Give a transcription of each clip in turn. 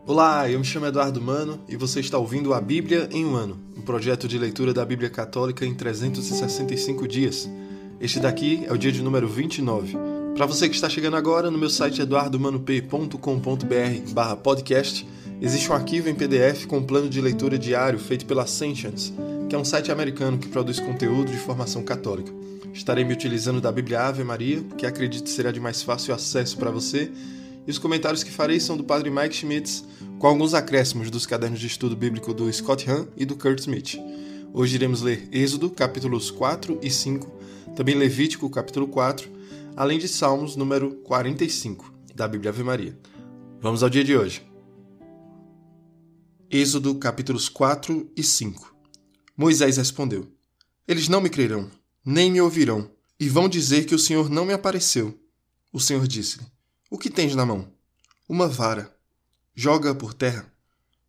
Olá, eu me chamo Eduardo Mano e você está ouvindo A Bíblia em um Ano, um projeto de leitura da Bíblia Católica em 365 dias. Este daqui é o dia de número 29. Para você que está chegando agora, no meu site eduardomanop.com.br/podcast, existe um arquivo em PDF com um plano de leitura diário feito pela Ascensions, que é um site americano que produz conteúdo de formação católica. Estarei me utilizando da Bíblia Ave Maria, que acredito será de mais fácil acesso para você, e os comentários que farei são do padre Mike Schmitz, com alguns acréscimos dos cadernos de estudo bíblico do Scott Hahn e do Kurt Smith. Hoje iremos ler Êxodo, capítulos 4 e 5, também Levítico, capítulo 4, além de Salmos, número 45, da Bíblia Ave Maria. Vamos ao dia de hoje. Êxodo, capítulos 4 e 5. Moisés respondeu: Eles não me crerão, nem me ouvirão, e vão dizer que o Senhor não me apareceu. O Senhor disse-lhe: O que tens na mão? Uma vara. Joga-a por terra.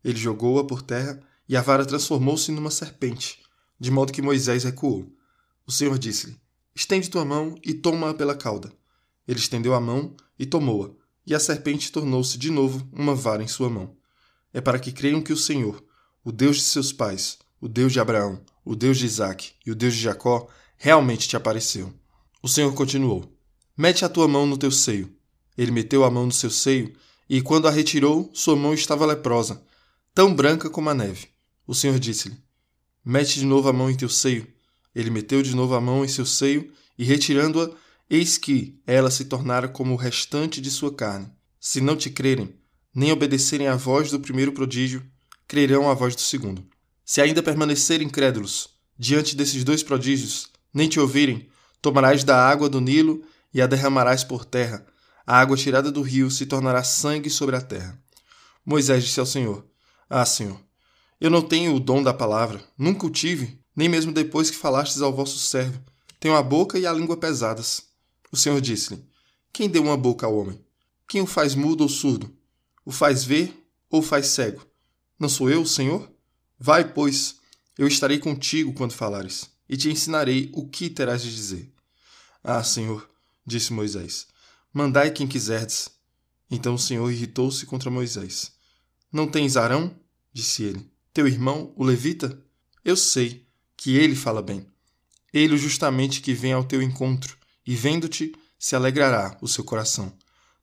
Ele jogou-a por terra, e a vara transformou-se numa serpente, de modo que Moisés recuou. O Senhor disse-lhe: Estende tua mão e toma-a pela cauda. Ele estendeu a mão e tomou-a, e a serpente tornou-se de novo uma vara em sua mão. É para que creiam que o Senhor, o Deus de seus pais, o Deus de Abraão, o Deus de Isaque e o Deus de Jacó, realmente te apareceu. O Senhor continuou: Mete a tua mão no teu seio. Ele meteu a mão no seu seio, e quando a retirou, sua mão estava leprosa, tão branca como a neve. O Senhor disse-lhe: Mete de novo a mão em teu seio. Ele meteu de novo a mão em seu seio, e retirando-a, eis que ela se tornara como o restante de sua carne. Se não te crerem, nem obedecerem à voz do primeiro prodígio, crerão à voz do segundo. Se ainda permanecerem incrédulos diante desses dois prodígios, nem te ouvirem, tomarás da água do Nilo e a derramarás por terra. A água tirada do rio se tornará sangue sobre a terra. Moisés disse ao Senhor: Senhor, eu não tenho o dom da palavra, nunca o tive, nem mesmo depois que falastes ao vosso servo. Tenho a boca e a língua pesadas. O Senhor disse-lhe: Quem deu uma boca ao homem? Quem o faz mudo ou surdo? O faz ver ou o faz cego? Não sou eu, Senhor? Vai, pois, eu estarei contigo quando falares, e te ensinarei o que terás de dizer. Senhor, disse Moisés, mandai quem quiserdes. Então o Senhor irritou-se contra Moisés. Não tens Arão? Disse ele, teu irmão, o levita? Eu sei que ele fala bem. Ele justamente que vem ao teu encontro, e vendo-te, se alegrará o seu coração.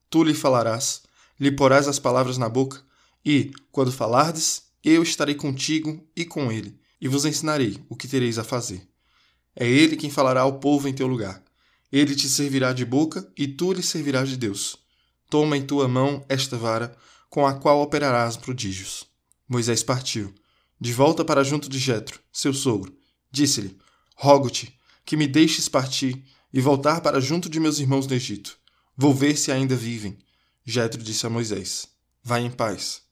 Tu lhe falarás, lhe porás as palavras na boca, e, quando falardes, eu estarei contigo e com ele, e vos ensinarei o que tereis a fazer. É ele quem falará ao povo em teu lugar. Ele te servirá de boca, e tu lhe servirás de Deus. Toma em tua mão esta vara, com a qual operarás prodígios. Moisés partiu, de volta para junto de Jetro, seu sogro. Disse-lhe: Rogo-te, que me deixes partir e voltar para junto de meus irmãos no Egito. Vou ver se ainda vivem. Jetro disse a Moisés: Vai em paz.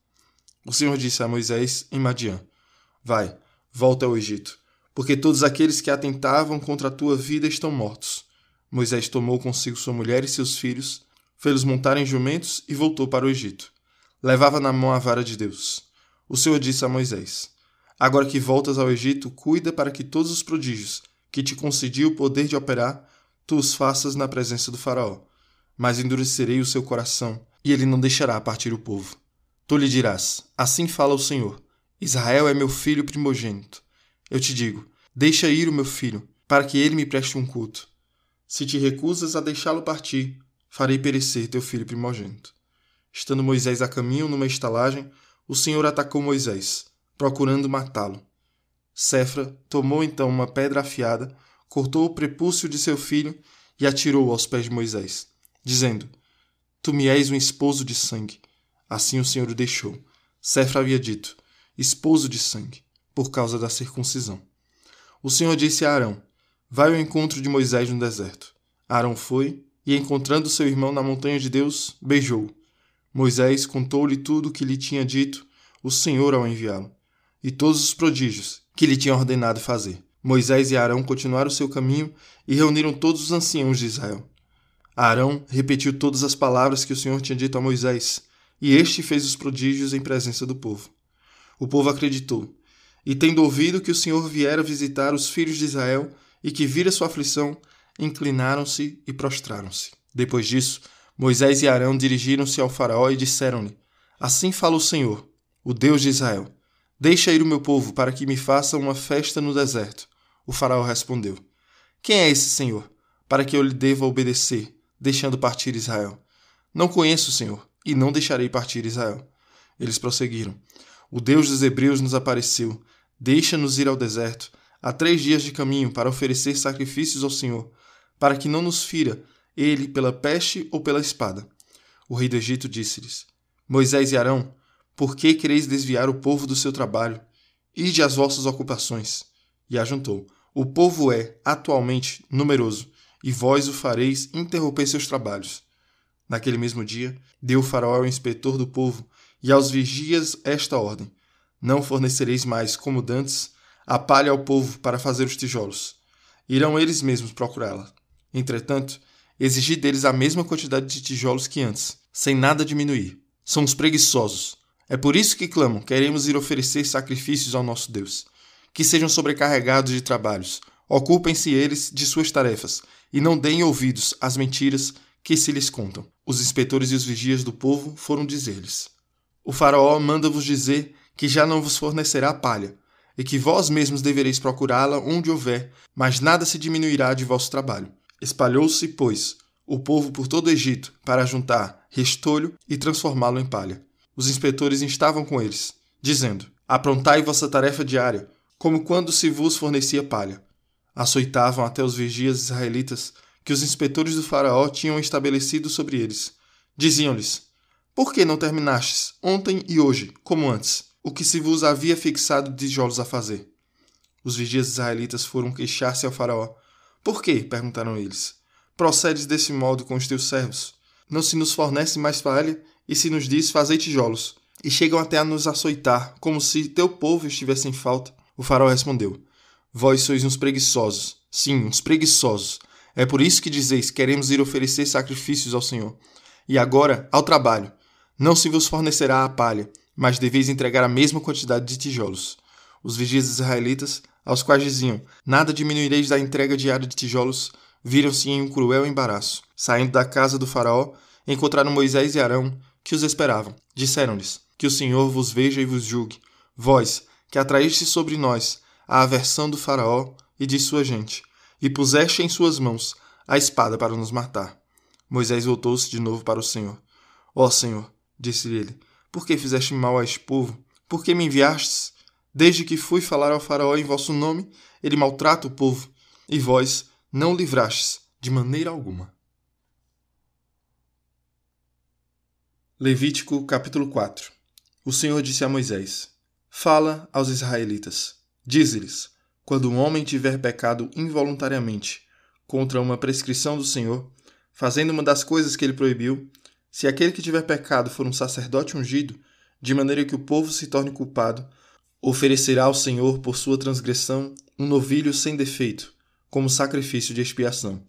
O Senhor disse a Moisés em Madiã: Vai, volta ao Egito, porque todos aqueles que atentavam contra a tua vida estão mortos. Moisés tomou consigo sua mulher e seus filhos, fez-los montar em jumentos e voltou para o Egito. Levava na mão a vara de Deus. O Senhor disse a Moisés: Agora que voltas ao Egito, cuida para que todos os prodígios que te concedi o poder de operar, tu os faças na presença do faraó. Mas endurecerei o seu coração, e ele não deixará partir o povo. Tu lhe dirás: Assim fala o Senhor, Israel é meu filho primogênito. Eu te digo: Deixa ir o meu filho, para que ele me preste um culto. Se te recusas a deixá-lo partir, farei perecer teu filho primogênito. Estando Moisés a caminho numa estalagem, o Senhor atacou Moisés, procurando matá-lo. Séfora tomou então uma pedra afiada, cortou o prepúcio de seu filho e atirou-o aos pés de Moisés, dizendo: Tu me és um esposo de sangue. Assim o Senhor o deixou. Séfora havia dito: esposo de sangue, por causa da circuncisão. O Senhor disse a Arão: Vai ao encontro de Moisés no deserto. Arão foi, e encontrando seu irmão na montanha de Deus, beijou-o. Moisés contou-lhe tudo o que lhe tinha dito o Senhor ao enviá-lo, e todos os prodígios que lhe tinha ordenado fazer. Moisés e Arão continuaram seu caminho e reuniram todos os anciãos de Israel. Arão repetiu todas as palavras que o Senhor tinha dito a Moisés, e este fez os prodígios em presença do povo. O povo acreditou, e tendo ouvido que o Senhor viera visitar os filhos de Israel e que vira sua aflição, inclinaram-se e prostraram-se. Depois disso, Moisés e Arão dirigiram-se ao faraó e disseram-lhe: Assim fala o Senhor, o Deus de Israel. Deixa ir o meu povo para que me faça uma festa no deserto. O faraó respondeu: Quem é esse Senhor, para que eu lhe deva obedecer, deixando partir Israel? Não conheço o Senhor, e não deixarei partir Israel. Eles prosseguiram: O Deus dos Hebreus nos apareceu. Deixa-nos ir ao deserto, a 3 dias de caminho, para oferecer sacrifícios ao Senhor, para que não nos fira ele pela peste ou pela espada. O rei do Egito disse-lhes: Moisés e Arão, por que quereis desviar o povo do seu trabalho? Ide às vossas ocupações. E ajuntou: O povo é, atualmente, numeroso, e vós o fareis interromper seus trabalhos. Naquele mesmo dia, deu o faraó ao inspetor do povo e aos vigias esta ordem: Não fornecereis mais, como dantes, a palha ao povo para fazer os tijolos. Irão eles mesmos procurá-la. Entretanto, exigi deles a mesma quantidade de tijolos que antes, sem nada diminuir. São os preguiçosos. É por isso que clamam: queremos ir oferecer sacrifícios ao nosso Deus. Que sejam sobrecarregados de trabalhos. Ocupem-se eles de suas tarefas, e não deem ouvidos às mentiras que se lhes contam. Os inspetores e os vigias do povo foram dizer-lhes: O faraó manda-vos dizer que já não vos fornecerá palha, e que vós mesmos devereis procurá-la onde houver, mas nada se diminuirá de vosso trabalho. Espalhou-se, pois, o povo por todo o Egito para juntar restolho e transformá-lo em palha. Os inspetores instavam com eles, dizendo: Aprontai vossa tarefa diária, como quando se vos fornecia palha. Açoitavam até os vigias israelitas que os inspetores do faraó tinham estabelecido sobre eles. Diziam-lhes: Por que não terminastes ontem e hoje, como antes, o que se vos havia fixado de tijolos a fazer? Os vigias israelitas foram queixar-se ao faraó. Por quê? Perguntaram eles. Procedes desse modo com os teus servos? Não se nos fornece mais palha, e se nos diz: fazei tijolos, e chegam até a nos açoitar, como se teu povo estivesse em falta. O faraó respondeu: Vós sois uns preguiçosos, sim, uns preguiçosos. É por isso que dizeis: queremos ir oferecer sacrifícios ao Senhor. E agora, ao trabalho. Não se vos fornecerá a palha, mas deveis entregar a mesma quantidade de tijolos. Os vigias israelitas, aos quais diziam: Nada diminuireis da entrega diária de tijolos, viram-se em um cruel embaraço. Saindo da casa do faraó, encontraram Moisés e Arão, que os esperavam. Disseram-lhes: Que o Senhor vos veja e vos julgue, vós, que atraíste sobre nós a aversão do faraó e de sua gente, e puseste em suas mãos a espada para nos matar. Moisés voltou-se de novo para o Senhor. Ó Senhor, disse-lhe ele, por que fizeste mal a este povo? Por que me enviastes? Desde que fui falar ao faraó em vosso nome, ele maltrata o povo, e vós não o livrastes de maneira alguma. Levítico capítulo 4. O Senhor disse a Moisés: Fala aos israelitas. Dize-lhes: Quando um homem tiver pecado involuntariamente contra uma prescrição do Senhor, fazendo uma das coisas que ele proibiu, se aquele que tiver pecado for um sacerdote ungido, de maneira que o povo se torne culpado, oferecerá ao Senhor por sua transgressão um novilho sem defeito, como sacrifício de expiação.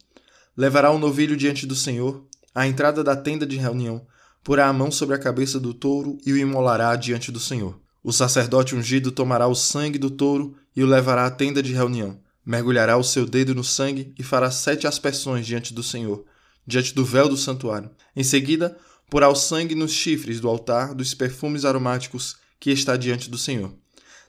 Levará o novilho diante do Senhor, à entrada da tenda de reunião, porá a mão sobre a cabeça do touro e o imolará diante do Senhor. O sacerdote ungido tomará o sangue do touro e o levará à tenda de reunião. Mergulhará o seu dedo no sangue e fará 7 aspersões diante do Senhor, diante do véu do santuário. Em seguida, porá o sangue nos chifres do altar dos perfumes aromáticos que está diante do Senhor,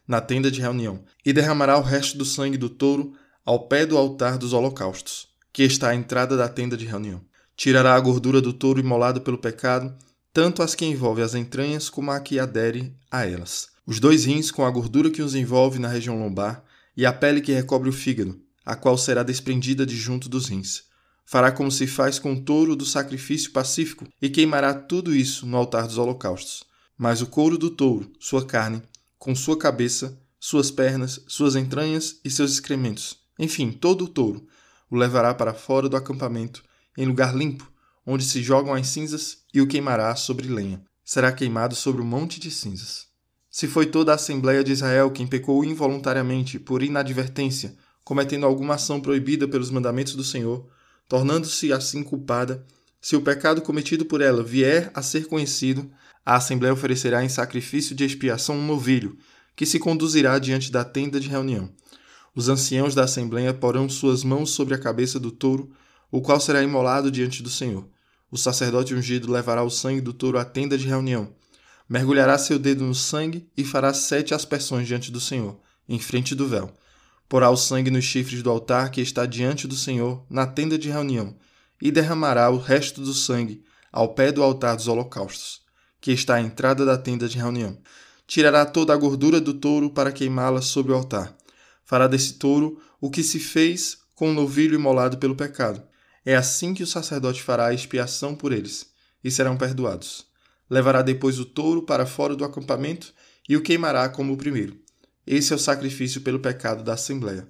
na tenda de reunião, e derramará o resto do sangue do touro ao pé do altar dos holocaustos, que está à entrada da tenda de reunião. Tirará a gordura do touro imolado pelo pecado, tanto as que envolve as entranhas como a que adere a elas. Os 2 rins com a gordura que os envolve na região lombar e a pele que recobre o fígado, a qual será desprendida de junto dos rins. Fará como se faz com o touro do sacrifício pacífico e queimará tudo isso no altar dos holocaustos. Mas o couro do touro, sua carne, com sua cabeça, suas pernas, suas entranhas e seus excrementos, enfim, todo o touro, o levará para fora do acampamento, em lugar limpo, onde se jogam as cinzas, e o queimará sobre lenha. Será queimado sobre um monte de cinzas. Se foi toda a Assembleia de Israel quem pecou involuntariamente, por inadvertência, cometendo alguma ação proibida pelos mandamentos do Senhor, tornando-se assim culpada, se o pecado cometido por ela vier a ser conhecido, a Assembleia oferecerá em sacrifício de expiação um novilho, que se conduzirá diante da tenda de reunião. Os anciãos da Assembleia porão suas mãos sobre a cabeça do touro, o qual será imolado diante do Senhor. O sacerdote ungido levará o sangue do touro à tenda de reunião. Mergulhará seu dedo no sangue e fará 7 aspersões diante do Senhor, em frente do véu. Porá o sangue nos chifres do altar que está diante do Senhor, na tenda de reunião, e derramará o resto do sangue ao pé do altar dos holocaustos, que está à entrada da tenda de reunião. Tirará toda a gordura do touro para queimá-la sobre o altar. Fará desse touro o que se fez com o novilho imolado pelo pecado. É assim que o sacerdote fará a expiação por eles, e serão perdoados. Levará depois o touro para fora do acampamento e o queimará como o primeiro. Esse é o sacrifício pelo pecado da Assembleia.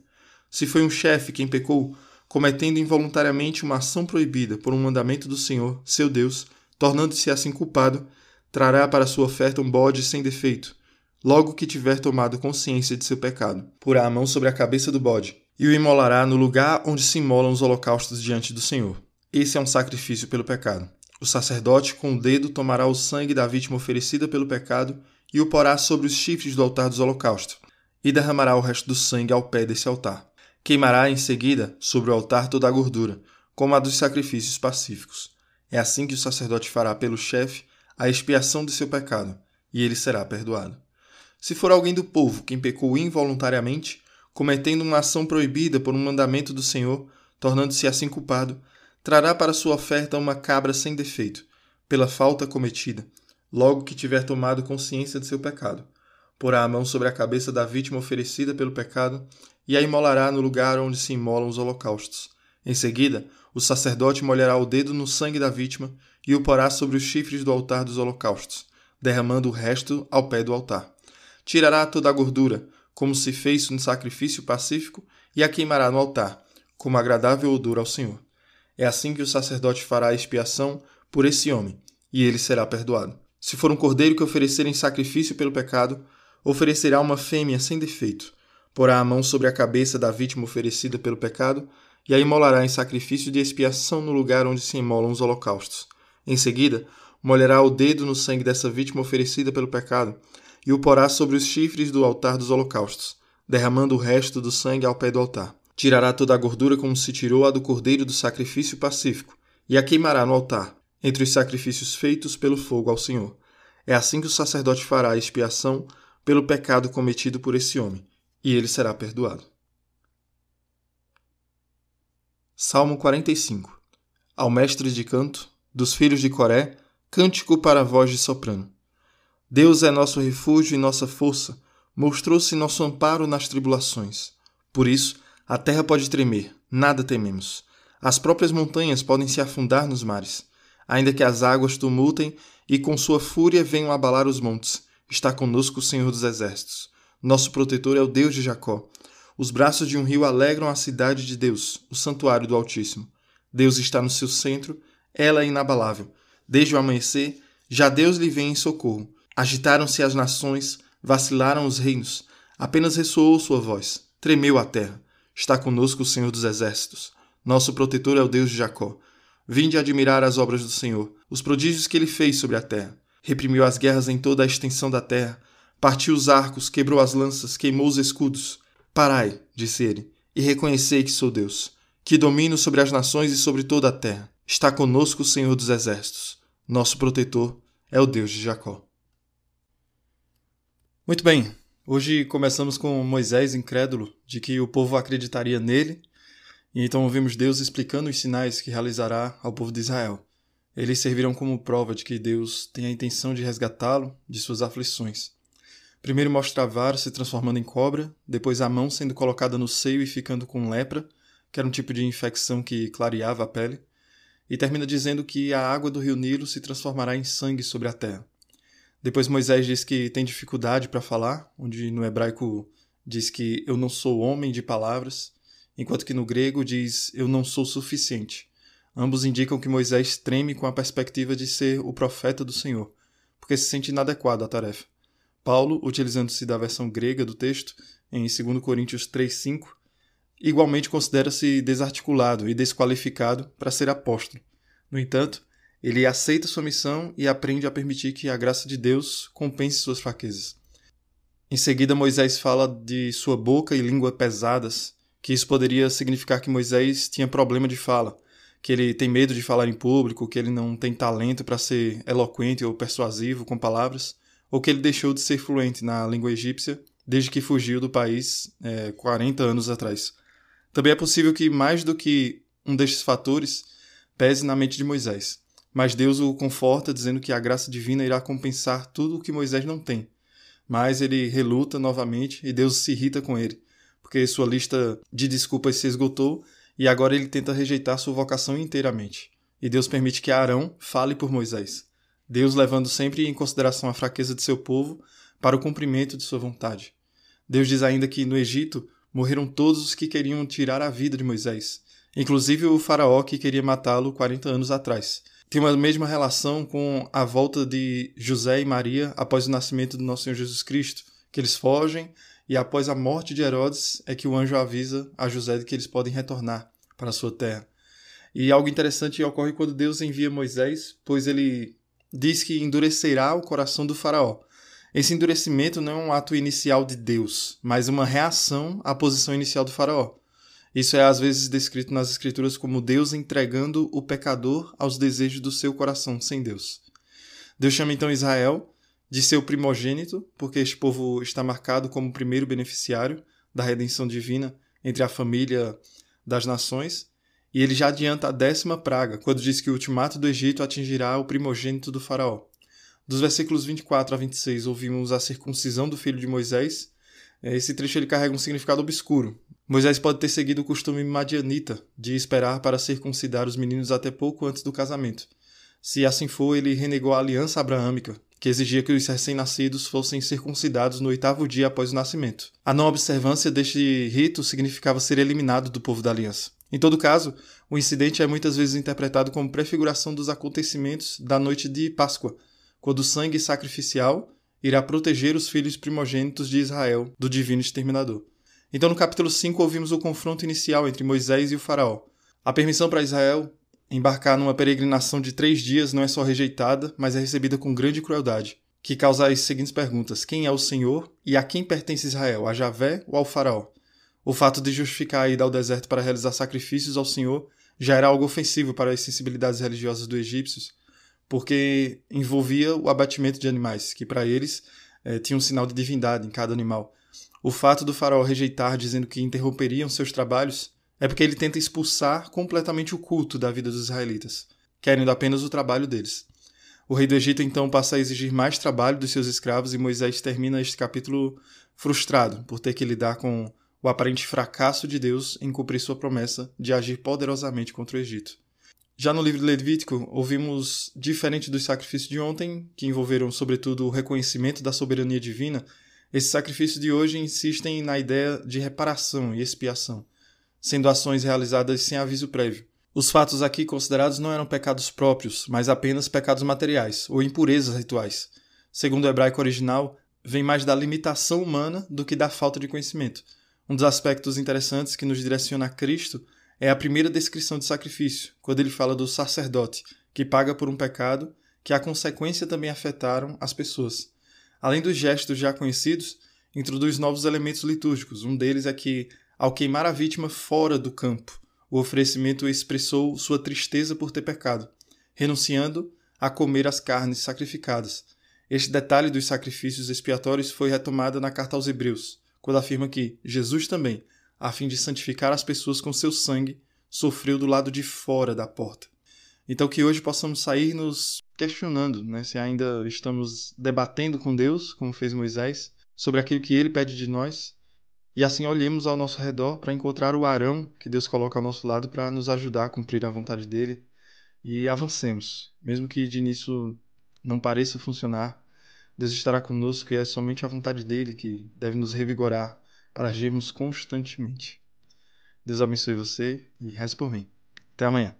Se foi um chefe quem pecou, cometendo involuntariamente uma ação proibida por um mandamento do Senhor, seu Deus, tornando-se assim culpado, trará para sua oferta um bode sem defeito, logo que tiver tomado consciência de seu pecado. Porá a mão sobre a cabeça do bode, e o imolará no lugar onde se imolam os holocaustos diante do Senhor. Esse é um sacrifício pelo pecado. O sacerdote, com o dedo, tomará o sangue da vítima oferecida pelo pecado e o porá sobre os chifres do altar dos holocaustos, e derramará o resto do sangue ao pé desse altar. Queimará em seguida sobre o altar toda a gordura, como a dos sacrifícios pacíficos. É assim que o sacerdote fará pelo chefe a expiação de seu pecado, e ele será perdoado. Se for alguém do povo quem pecou involuntariamente, cometendo uma ação proibida por um mandamento do Senhor, tornando-se assim culpado, trará para sua oferta uma cabra sem defeito, pela falta cometida, logo que tiver tomado consciência de seu pecado. Porá a mão sobre a cabeça da vítima oferecida pelo pecado e a imolará no lugar onde se imolam os holocaustos. Em seguida, o sacerdote molhará o dedo no sangue da vítima e o porá sobre os chifres do altar dos holocaustos, derramando o resto ao pé do altar. Tirará toda a gordura, como se fez no sacrifício pacífico, e a queimará no altar, como agradável odor ao Senhor. É assim que o sacerdote fará a expiação por esse homem, e ele será perdoado. Se for um cordeiro que oferecer em sacrifício pelo pecado, oferecerá uma fêmea sem defeito. Porá a mão sobre a cabeça da vítima oferecida pelo pecado, e a imolará em sacrifício de expiação no lugar onde se imolam os holocaustos. Em seguida, molhará o dedo no sangue dessa vítima oferecida pelo pecado, e o porá sobre os chifres do altar dos holocaustos, derramando o resto do sangue ao pé do altar. Tirará toda a gordura como se tirou a do cordeiro do sacrifício pacífico, e a queimará no altar, entre os sacrifícios feitos pelo fogo ao Senhor. É assim que o sacerdote fará a expiação pelo pecado cometido por esse homem, e ele será perdoado. Salmo 45. Ao mestre de canto, dos filhos de Coré, cântico para a voz de soprano. Deus é nosso refúgio e nossa força, mostrou-se nosso amparo nas tribulações. Por isso, a terra pode tremer, nada tememos. As próprias montanhas podem se afundar nos mares. Ainda que as águas tumultem e com sua fúria venham abalar os montes, está conosco o Senhor dos Exércitos. Nosso protetor é o Deus de Jacó. Os braços de um rio alegram a cidade de Deus, o santuário do Altíssimo. Deus está no seu centro, ela é inabalável. Desde o amanhecer, já Deus lhe vem em socorro. Agitaram-se as nações, vacilaram os reinos. Apenas ressoou sua voz, tremeu a terra. Está conosco o Senhor dos Exércitos. Nosso protetor é o Deus de Jacó. Vinde admirar as obras do Senhor, os prodígios que ele fez sobre a terra. Reprimiu as guerras em toda a extensão da terra. Partiu os arcos, quebrou as lanças, queimou os escudos. Parai, disse ele, e reconhecei que sou Deus, que domino sobre as nações e sobre toda a terra. Está conosco o Senhor dos Exércitos. Nosso protetor é o Deus de Jacó. Muito bem, hoje começamos com Moisés incrédulo de que o povo acreditaria nele, e então ouvimos Deus explicando os sinais que realizará ao povo de Israel. Eles servirão como prova de que Deus tem a intenção de resgatá-lo de suas aflições. Primeiro mostra a vara se transformando em cobra, depois a mão sendo colocada no seio e ficando com lepra, que era um tipo de infecção que clareava a pele, e termina dizendo que a água do rio Nilo se transformará em sangue sobre a terra. Depois Moisés diz que tem dificuldade para falar, onde no hebraico diz que eu não sou homem de palavras, enquanto que no grego diz eu não sou suficiente. Ambos indicam que Moisés treme com a perspectiva de ser o profeta do Senhor, porque se sente inadequado à tarefa. Paulo, utilizando-se da versão grega do texto, em 2 Coríntios 3,5, igualmente considera-se desarticulado e desqualificado para ser apóstolo. No entanto, ele aceita sua missão e aprende a permitir que a graça de Deus compense suas fraquezas. Em seguida, Moisés fala de sua boca e língua pesadas, que isso poderia significar que Moisés tinha problema de fala, que ele tem medo de falar em público, que ele não tem talento para ser eloquente ou persuasivo com palavras, ou que ele deixou de ser fluente na língua egípcia desde que fugiu do país 40 anos atrás. Também é possível que mais do que um destes fatores pese na mente de Moisés. Mas Deus o conforta dizendo que a graça divina irá compensar tudo o que Moisés não tem. Mas ele reluta novamente e Deus se irrita com ele, porque sua lista de desculpas se esgotou e agora ele tenta rejeitar sua vocação inteiramente. E Deus permite que Arão fale por Moisés, Deus levando sempre em consideração a fraqueza de seu povo para o cumprimento de sua vontade. Deus diz ainda que no Egito morreram todos os que queriam tirar a vida de Moisés, inclusive o faraó que queria matá-lo 40 anos atrás. Tem uma mesma relação com a volta de José e Maria após o nascimento do nosso Senhor Jesus Cristo, que eles fogem e após a morte de Herodes é que o anjo avisa a José de que eles podem retornar para a sua terra. E algo interessante ocorre quando Deus envia Moisés, pois ele diz que endurecerá o coração do faraó. Esse endurecimento não é um ato inicial de Deus, mas uma reação à posição inicial do faraó. Isso é às vezes descrito nas Escrituras como Deus entregando o pecador aos desejos do seu coração sem Deus. Deus chama então Israel de seu primogênito, porque este povo está marcado como o primeiro beneficiário da redenção divina entre a família das nações, e ele já adianta a 10ª praga, quando diz que o ultimato do Egito atingirá o primogênito do faraó. Dos versículos 24 a 26 ouvimos a circuncisão do filho de Moisés. Esse trecho ele carrega um significado obscuro. Moisés pode ter seguido o costume madianita de esperar para circuncidar os meninos até pouco antes do casamento. Se assim for, ele renegou a aliança abraâmica, que exigia que os recém-nascidos fossem circuncidados no 8º dia após o nascimento. A não observância deste rito significava ser eliminado do povo da aliança. Em todo caso, o incidente é muitas vezes interpretado como prefiguração dos acontecimentos da noite de Páscoa, quando o sangue sacrificial irá proteger os filhos primogênitos de Israel do divino exterminador. Então, no capítulo 5, ouvimos o confronto inicial entre Moisés e o faraó. A permissão para Israel embarcar numa peregrinação de 3 dias não é só rejeitada, mas é recebida com grande crueldade, que causa as seguintes perguntas: quem é o Senhor e a quem pertence Israel, a Javé ou ao faraó? O fato de justificar a ida ao deserto para realizar sacrifícios ao Senhor já era algo ofensivo para as sensibilidades religiosas dos egípcios, porque envolvia o abatimento de animais, que para eles tinha um sinal de divindade em cada animal. O fato do faraó rejeitar, dizendo que interromperiam seus trabalhos, é porque ele tenta expulsar completamente o culto da vida dos israelitas, querendo apenas o trabalho deles. O rei do Egito então passa a exigir mais trabalho dos seus escravos e Moisés termina este capítulo frustrado por ter que lidar com o aparente fracasso de Deus em cumprir sua promessa de agir poderosamente contra o Egito. Já no livro de Levítico, ouvimos, diferente dos sacrifícios de ontem, que envolveram sobretudo o reconhecimento da soberania divina, esses sacrifícios de hoje insistem na ideia de reparação e expiação, sendo ações realizadas sem aviso prévio. Os fatos aqui considerados não eram pecados próprios, mas apenas pecados materiais, ou impurezas rituais. Segundo o hebraico original, vem mais da limitação humana do que da falta de conhecimento. Um dos aspectos interessantes que nos direciona a Cristo é a primeira descrição de sacrifício, quando ele fala do sacerdote, que paga por um pecado que a consequência também afetaram as pessoas. Além dos gestos já conhecidos, introduz novos elementos litúrgicos. Um deles é que, ao queimar a vítima fora do campo, o oferecimento expressou sua tristeza por ter pecado, renunciando a comer as carnes sacrificadas. Este detalhe dos sacrifícios expiatórios foi retomado na carta aos Hebreus, quando afirma que Jesus também, a fim de santificar as pessoas com seu sangue, sofreu do lado de fora da porta. Então que hoje possamos sair nos questionando, se ainda estamos debatendo com Deus, como fez Moisés, sobre aquilo que ele pede de nós, e assim olhemos ao nosso redor para encontrar o Arão que Deus coloca ao nosso lado para nos ajudar a cumprir a vontade dele, e avancemos. Mesmo que de início não pareça funcionar, Deus estará conosco e é somente a vontade dele que deve nos revigorar para agirmos constantemente. Deus abençoe você e reze por mim. Até amanhã.